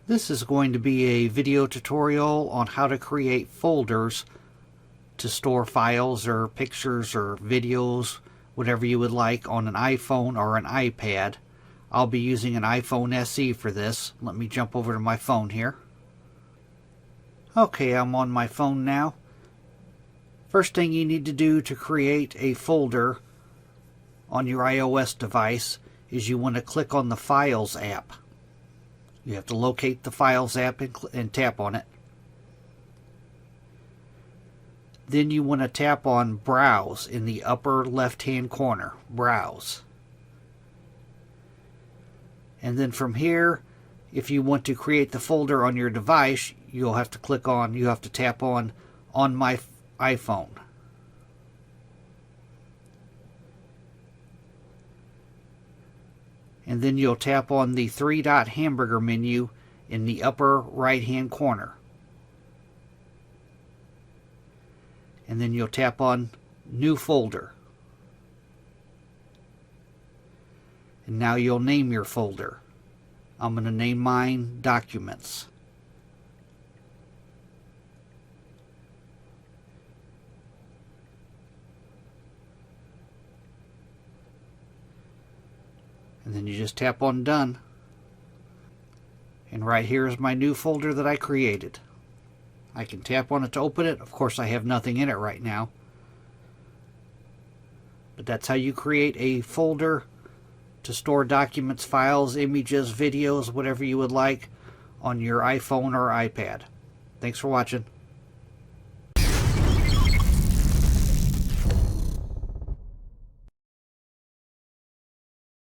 This is going to be a video tutorial on how to create folders to store files or pictures or videos, whatever you would like, on an iPhone or an iPad. I'll be using an iPhone SE for this. Let me jump over to my phone here. Okay, I'm on my phone now. First thing you need to do to create a folder on your iOS device is you want to click on the Files app. You have to locate the Files app and tap on it. Then you want to tap on Browse in the upper left-hand corner. Browse. And then from here, if you want to create the folder on your device, you have to tap on My iPhone. And then you'll tap on the three-dot hamburger menu in the upper right-hand corner. And then you'll tap on New Folder. And now you'll name your folder. I'm going to name mine Documents. And then you just tap on Done. And right here is my new folder that I created. I can tap on it to open it. Of course, I have nothing in it right now. But that's how you create a folder to store documents, files, images, videos, whatever you would like on your iPhone or iPad. Thanks for watching.